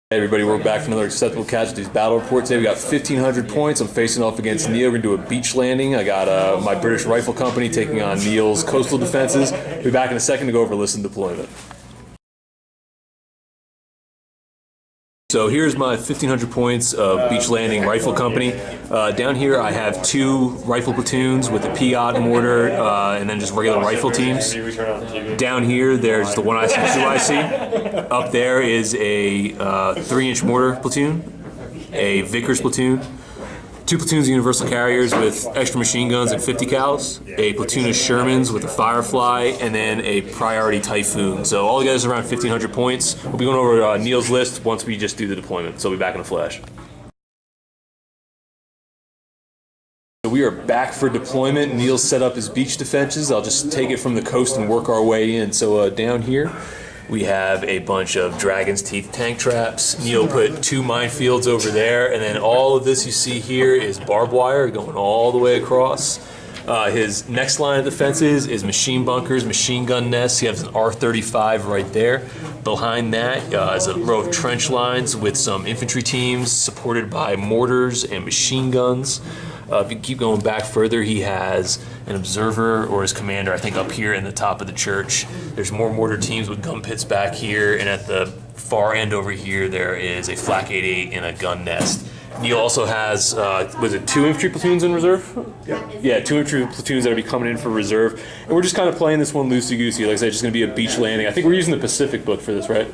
Hey everybody, we're back for another Acceptable Casualties battle report. Today we got 1,500 points. I'm facing off against Neil. We're going to do a beach landing. I got my British Rifle Company taking on Neil's coastal defenses. We'll be back in a second to go over list and deployment. So here's my 1,500 points of Beach Landing Rifle Company. Down here I have 2 rifle platoons with a Piat mortar and then just regular rifle teams. Down here there's the 1IC, 2IC. Up there is a 3-inch mortar platoon, a Vickers platoon, 2 platoons of universal carriers with extra machine guns and 50 cals, a platoon of Shermans with a Firefly, and then a priority Typhoon. So all together is around 1,500 points. We'll be going over Neil's list once we just do the deployment. So we'll be back in a flash. So we are back for deployment. Neil's set up his beach defenses. I'll just take it from the coast and work our way in. So down here, we have a bunch of Dragon's Teeth tank traps. Neil put 2 minefields over there, and then all of this you see here is barbed wire going all the way across. His next line of defenses is machine bunkers, machine gun nests. He has an R-35 right there. Behind that is a row of trench lines with some infantry teams supported by mortars and machine guns. If you keep going back further, he has an observer or his commander, I think, up here in the top of the church. There's more mortar teams with gun pits back here, and at the far end over here, there is a flak 88 and a gun nest. Neil also has, was it 2 infantry platoons in reserve? Yeah, 2 infantry platoons that'll be coming in for reserve. And we're just kind of playing this one loosey-goosey. Like I said, it's just going to be a beach landing. I think we're using the Pacific book for this, right?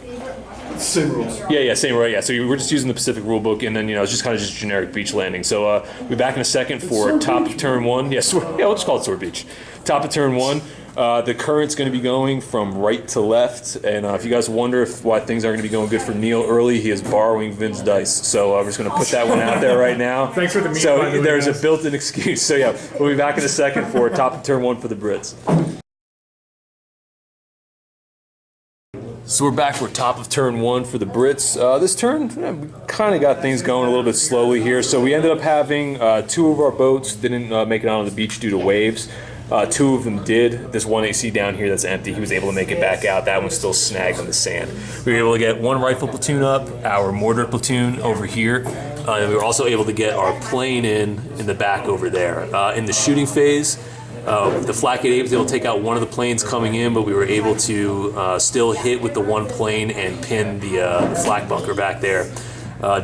Same rules. Yeah, same, right, yeah. So we're just using the Pacific rule book, and then, it's just kind of just generic beach landing. So we'll be back in a second for top of turn 1. Yeah, we'll just call it Sword Beach. Top of turn 1. The current's going to be going from right to left, and if you guys wonder why things aren't going to be going good for Neil early, he is borrowing Vin's dice. So we're just going to put that one out there right now. Thanks for the meme. So there's a built-in excuse. So yeah, we'll be back in a second for top of turn 1 for the Brits. So we're back for top of turn 1 for the Brits. This turn, we kind of got things going a little bit slowly here. So we ended up having 2 of our boats didn't make it out on the beach due to waves. 2 of them did. This one AC down here that's empty, he was able to make it back out. That one's still snagged in the sand. We were able to get 1 rifle platoon up, our mortar platoon over here, and we were also able to get our plane in the back over there. In the shooting phase, the flak 88 was able to take out 1 of the planes coming in, but we were able to still hit with the 1 plane and pin the flak bunker back there.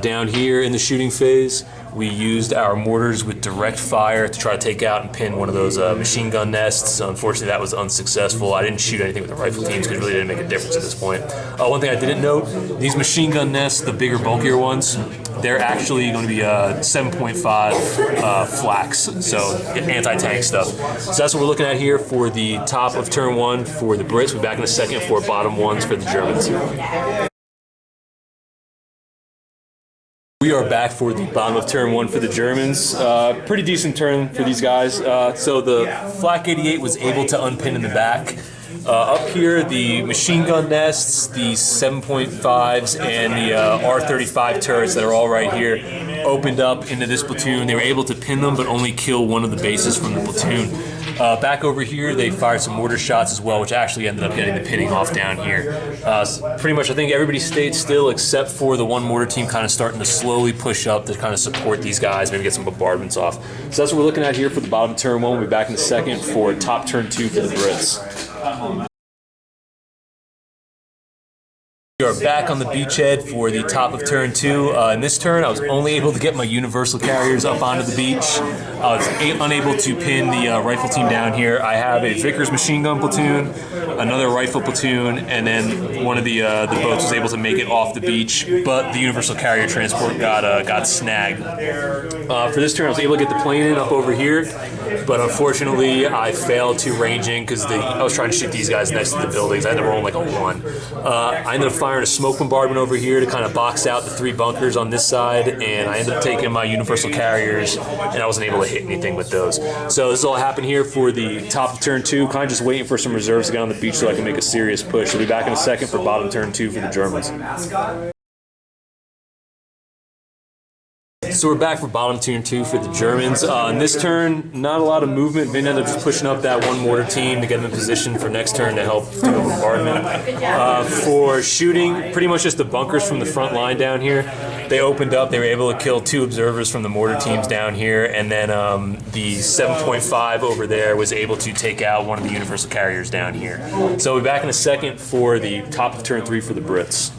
Down here in the shooting phase, we used our mortars with direct fire to try to take out and pin one of those machine gun nests. Unfortunately, that was unsuccessful. I didn't shoot anything with the rifle teams because it really didn't make a difference at this point. One thing I didn't note, these machine gun nests, the bigger, bulkier ones, they're actually going to be 7.5 flaks, so anti-tank stuff. So that's what we're looking at here for the top of turn 1 for the Brits. We'll be back in a second for bottom 1s for the Germans. We are back for the bottom of turn 1 for the Germans. Pretty decent turn for these guys. So the flak 88 was able to unpin in the back. Up here, the machine gun nests, the 7.5s, and the R-35 turrets that are all right here opened up into this platoon. They were able to pin them, but only kill 1 of the bases from the platoon. Back over here, they fired some mortar shots as well, which actually ended up getting the pinning off down here. Pretty much, I think everybody stayed still except for the 1 mortar team kind of starting to slowly push up to kind of support these guys, maybe get some bombardments off. So that's what we're looking at here for the bottom turn 1. We'll be back in a second for top turn 2 for the Brits. We are back on the beachhead for the top of turn 2. In this turn, I was only able to get my universal carriers up onto the beach. I was unable to pin the rifle team down here. I have a Vickers machine gun platoon, another rifle platoon, and then one of the boats was able to make it off the beach, but the universal carrier transport got snagged. For this turn, I was able to get the plane in up over here, but unfortunately, I failed to range in because I was trying to shoot these guys next to the buildings. I ended up rolling like a 1. I ended up firing a smoke bombardment over here to kind of box out the 3 bunkers on this side, and I ended up taking my universal carriers, and I wasn't able to hit anything with those. So this is all happened here for the top of turn 2, kind of just waiting for some reserves to get on the beach so I can make a serious push. We'll be back in a second for bottom turn 2 for the Germans. So we're back for bottom turn 2 for the Germans. In this turn, not a lot of movement. Vin ended up just pushing up that one mortar team to get them in position for next turn to help do a bombardment. For shooting, pretty much just the bunkers from the front line down here. They opened up. They were able to kill 2 observers from the mortar teams down here, and then the 7.5 over there was able to take out one of the universal carriers down here. So we'll be back in a second for the top of turn 3 for the Brits.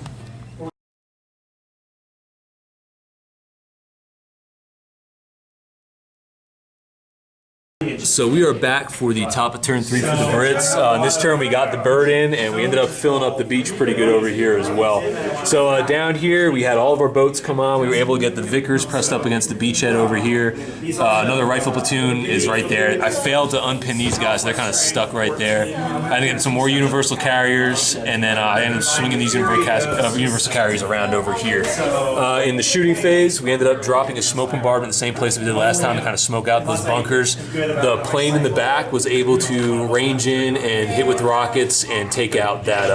So we are back for the top of turn 3 for the Brits. In this turn we got the bird in, and we ended up filling up the beach pretty good over here as well. So down here we had all of our boats come on. We were able to get the Vickers pressed up against the beachhead over here. Another rifle platoon is right there. I failed to unpin these guys, so they're kind of stuck right there. I ended up getting some more universal carriers, and then I ended up swinging these universal carriers around over here. In the shooting phase, we ended up dropping a smoke bombardment in the same place we did last time to kind of smoke out those bunkers. The plane in the back was able to range in and hit with rockets and take out that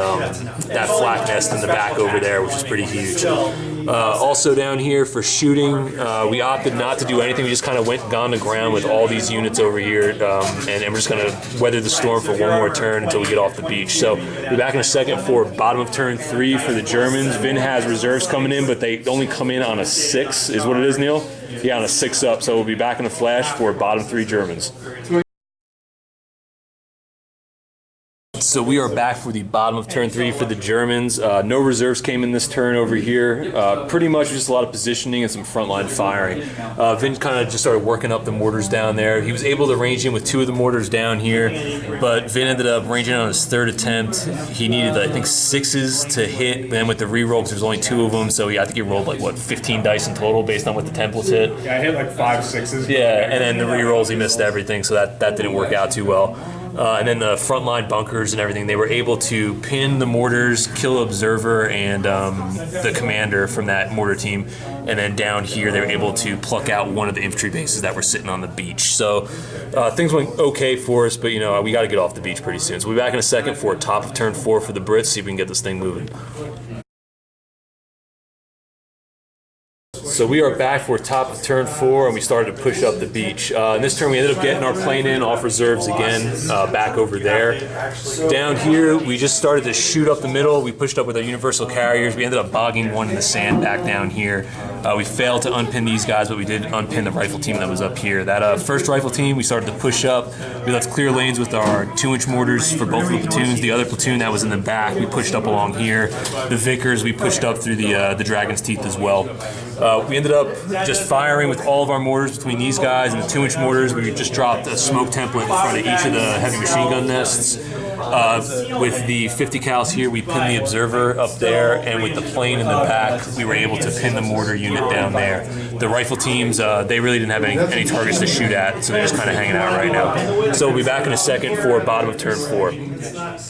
that flak nest in the back over there, which is pretty huge. Also down here for shooting, we opted not to do anything. We just kind of went on the ground with all these units over here, and we're just going to weather the storm for one more turn until we get off the beach. So we'll be back in a second for bottom of turn 3 for the Germans. Vin has reserves coming in, but they only come in on a 6, is what it is, Neil? Yeah, on a 6 up. So we'll be back in a flash for bottom 3 Germans. So we are back for the bottom of turn 3 for the Germans. No reserves came in this turn over here. Pretty much just a lot of positioning and some frontline firing. Vin kind of just started working up the mortars down there. He was able to range in with 2 of the mortars down here, but Vin ended up ranging on his 3rd attempt. He needed, I think, 6s to hit. But then with the reroll, because there's only 2 of them, so I think he rolled like, what, 15 dice in total based on what the templates hit. Yeah, I hit like 5 6s. Yeah, and then the rerolls, he missed everything, so that didn't work out too well. And then the frontline bunkers and everything, they were able to pin the mortars, kill Observer and the commander from that mortar team. And then down here, they were able to pluck out one of the infantry bases that were sitting on the beach. So things went okay for us, but you know, we got to get off the beach pretty soon. So we'll be back in a second for top of turn 4 for the Brits, see if we can get this thing moving. So we are back for top of turn 4, and we started to push up the beach. In this turn, we ended up getting our plane in off reserves again, back over there. Down here, we just started to shoot up the middle. We pushed up with our universal carriers. We ended up bogging one in the sand back down here. We failed to unpin these guys, but we did unpin the rifle team that was up here. That first rifle team, we started to push up. We left clear lanes with our 2-inch mortars for both of the platoons. The other platoon that was in the back, we pushed up along here. The Vickers, we pushed up through the Dragon's Teeth as well. We ended up just firing with all of our mortars between these guys and the 2-inch mortars. We just dropped a smoke template in front of each of the heavy machine gun nests. With the 50 cals here, we pinned the Observer up there, and with the plane in the back, we were able to pin the mortar unit down there. The rifle teams, they really didn't have any targets to shoot at, so they're just kind of hanging out right now. So we'll be back in a second for bottom of turn 4.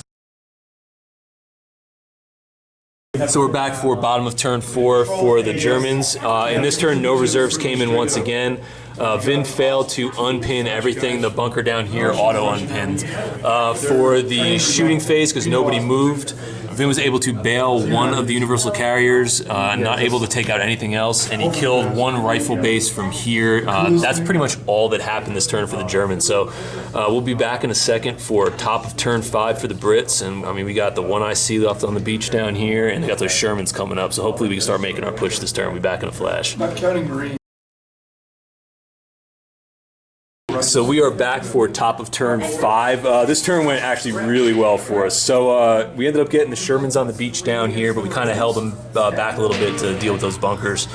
So we're back for bottom of turn 4 for the Germans. In this turn, no reserves came in once again. Vin failed to unpin everything. The bunker down here auto unpinned. For the shooting phase, because nobody moved, Vin was able to bail one of the universal carriers, not able to take out anything else, and he killed one rifle base from here. That's pretty much all that happened this turn for the Germans. So we'll be back in a second for top of turn 5 for the Brits. And I mean, we got the 1 IC left on the beach down here, and we got those Shermans coming up. So hopefully we can start making our push this turn. We'll be back in a flash. Not counting Marine. So we are back for top of turn 5. This turn went actually really well for us. So we ended up getting the Shermans on the beach down here, but we kind of held them back a little bit to deal with those bunkers.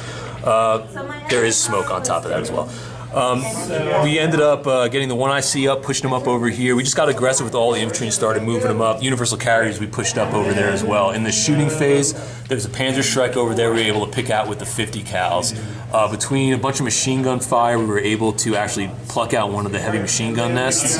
There is smoke on top of that as well. We ended up getting the 1 IC up, pushing them up over here. We just got aggressive with all the infantry and started moving them up. Universal carriers we pushed up over there as well. In the shooting phase, there's a Panzer Strike over there we were able to pick out with the 50 cals. Between a bunch of machine gun fire, we were able to actually pluck out one of the heavy machine gun nests.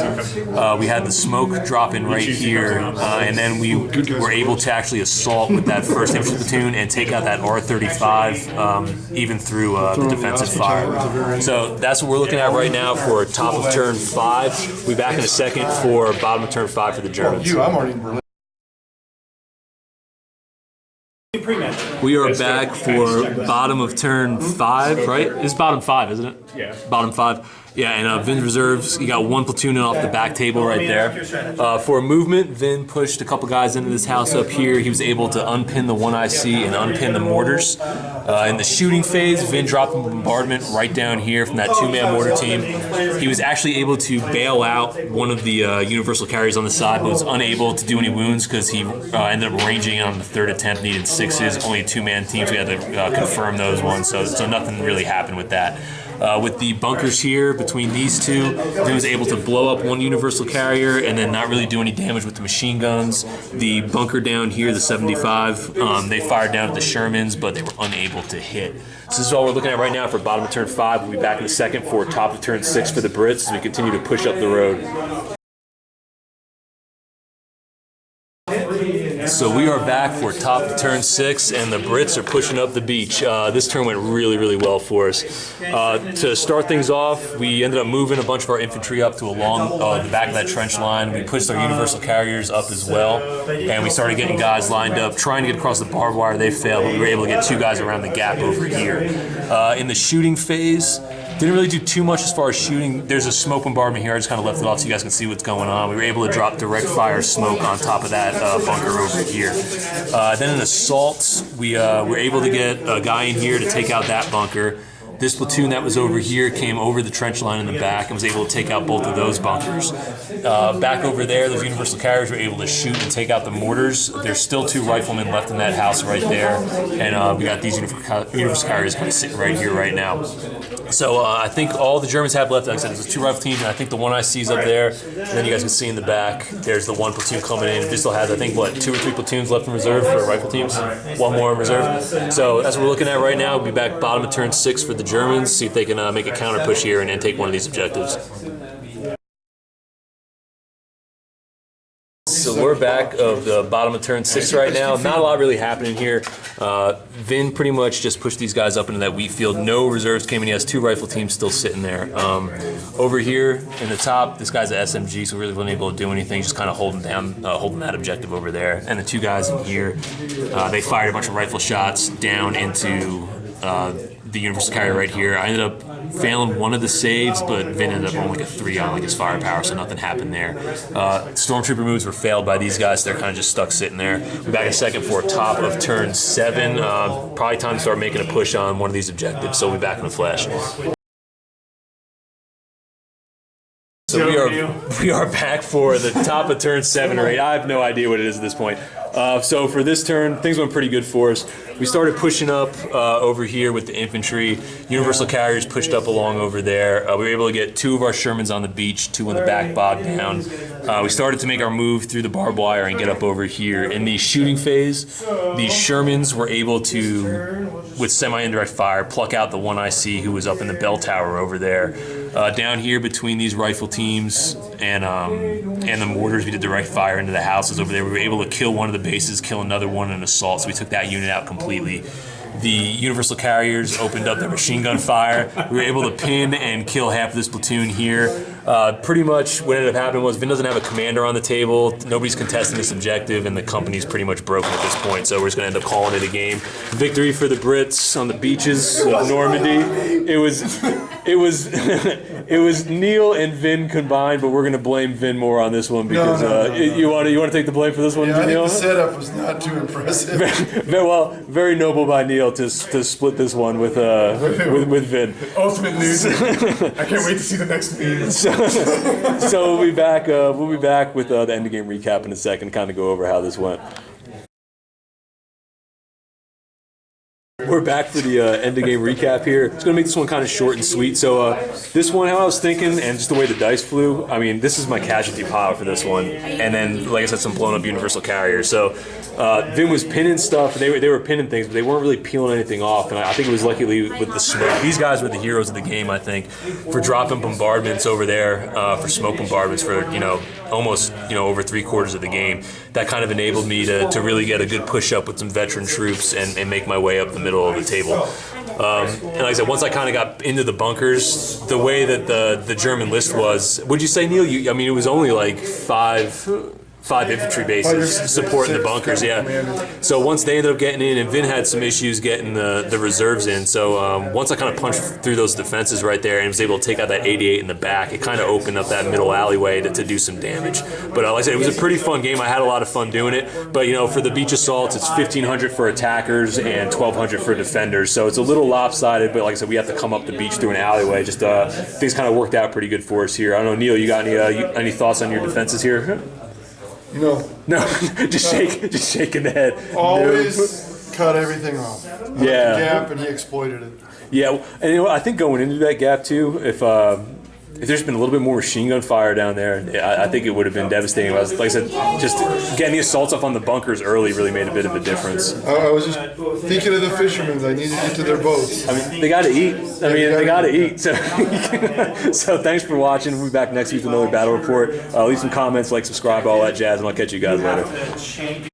We had the smoke drop in right here, and then we were able to actually assault with that 1st infantry platoon and take out that R-35 even through the defensive fire. So that's what we're looking at right now for top of turn 5. We'll be back in a second for bottom of turn 5 for the Germans. I'm already in Berlin. We are back for bottom of turn 5, right? It's bottom 5, isn't it? Yeah. Bottom 5. Yeah, and Vin's reserves, you got one platoon in off the back table right there. For movement, Vin pushed a couple guys into this house up here. He was able to unpin the 1IC and unpin the mortars. In the shooting phase, Vin dropped a bombardment right down here from that 2-man mortar team. He was actually able to bail out one of the universal carriers on the side, but was unable to do any wounds because he ended up ranging on the 3rd attempt, needed 6s, only a 2-man team, so we had to confirm those ones, so nothing really happened with that. With the bunkers here between these two, Vin was able to blow up one universal carrier and then not really do any damage with the machine guns. The bunker down here, the 75, they fired down at the Shermans, but they were unable to hit. So this is all we're looking at right now for bottom of turn 5. We'll be back in a second for top of turn 6 for the Brits as we continue to push up the road. So we are back for top of turn 6, and the Brits are pushing up the beach. This turn went really, really well for us. To start things off, we ended up moving a bunch of our infantry up to along the back of that trench line. We pushed our universal carriers up as well, and we started getting guys lined up, trying to get across the barbed wire. They failed, but we were able to get 2 guys around the gap over here. In the shooting phase, didn't really do too much as far as shooting. There's a smoke bombardment here. I just kind of left it off so you guys can see what's going on. We were able to drop direct fire smoke on top of that bunker over here. Then in assaults, we were able to get a guy in here to take out that bunker. This platoon that was over here came over the trench line in the back and was able to take out both of those bunkers. Back over there, those universal carriers were able to shoot and take out the mortars. There's still 2 riflemen left in that house right there, and we got these universal carriers kind of sitting right here right now. So I think all the Germans have left, like I said, there's 2 rifle teams, and I think the 1IC is up there, and then you guys can see in the back, there's the 1 platoon coming in. It still has, I think, what, 2 or 3 platoons left in reserve for rifle teams? 1 more in reserve. So that's what we're looking at right now. We'll be back bottom of turn 6 for the Germans, see if they can make a counter push here and take one of these objectives. So we're back of the bottom of turn 6 right now. Not a lot really happening here. Vin pretty much just pushed these guys up into that wheat field. No reserves came in. He has 2 rifle teams still sitting there. Over here in the top, this guy's an SMG, so we really wasn't able to do anything. Just kind of holding down, holding that objective over there. And the 2 guys in here, they fired a bunch of rifle shots down into the universal carrier right here. I ended up failing one of the saves, but Vin ended up only got 3 on like his firepower, so nothing happened there. Stormtrooper moves were failed by these guys. They're kind of just stuck sitting there. We're back in a second for top of turn 7. Probably time to start making a push on one of these objectives, so we'll be back in a flash. So we are back for the top of turn 7 or 8. I have no idea what it is at this point. So for this turn, things went pretty good for us. We started pushing up over here with the infantry. Universal carriers pushed up along over there. We were able to get 2 of our Shermans on the beach, 2 on the back bogged down. We started to make our move through the barbed wire and get up over here. In the shooting phase, the Shermans were able to, with semi-indirect fire, pluck out the 1IC who was up in the bell tower over there. Down here between these rifle teams and the mortars, we did direct fire into the houses over there. We were able to kill one of the bases, kill another one in an assault, so we took that unit out completely. The universal carriers opened up their machine gun fire. We were able to pin and kill half of this platoon here. Pretty much what ended up happening was Vin doesn't have a commander on the table. Nobody's contesting this objective, and the company's pretty much broken at this point, so we're just going to end up calling it a game. Victory for the Brits on the beaches of Normandy. It was Neil and Vin combined, but we're going to blame Vin more on this one because you want to take the blame for this one, Yeah, I Neil? think the setup was not too impressive. Very noble by Neil to split this one with Vin. Ultimate news. I can't wait to see the next meme. So we'll be back. We'll be back with the end of game recap in a second. Kind of go over how this went. We're back for the end of game recap here. It's going to make this one kind of short and sweet. So this one, how I was thinking, and just the way the dice flew, I mean, this is my casualty pile for this one. And then, like I said, some blown up universal carriers. So Vin was pinning stuff. They were pinning things, but they weren't really peeling anything off. And I think it was luckily with the smoke. These guys were the heroes of the game, I think, for dropping bombardments over there, for smoke bombardments for, almost, over 3/4 of the game. That kind of enabled me to really get a good push up with some veteran troops and make my way up the middle of the table. And like I said, once I kind of got into the bunkers, the way that the German list was, would you say, Neil? I mean, it was only like 5 5 infantry bases supporting the bunkers, yeah. So once they ended up getting in, and Vin had some issues getting the reserves in, so once I kind of punched through those defenses right there and was able to take out that 88 in the back, it kind of opened up that middle alleyway to do some damage. But like I said, it was a pretty fun game. I had a lot of fun doing it. But, you know, for the beach assaults, it's 1,500 for attackers and 1,200 for defenders. So it's a little lopsided, but like I said, we have to come up the beach through an alleyway. Just things kind of worked out pretty good for us here. I don't know, Neil, you got any thoughts on your defenses here? No. No, just shaking the head. Always cut everything off. Yeah. The gap, and he exploited it. Yeah, and you know, I think going into that gap too, if there's been a little bit more machine gun fire down there, I think it would have been devastating. Like I said, just getting the assaults up on the bunkers early really made a bit of a difference. I was just thinking of the fishermen. They need to get to their boats. I mean, they got to eat. They got to eat. So, so thanks for watching. We'll be back next week with another battle report. Leave some comments, like, subscribe, all that jazz, and I'll catch you guys later.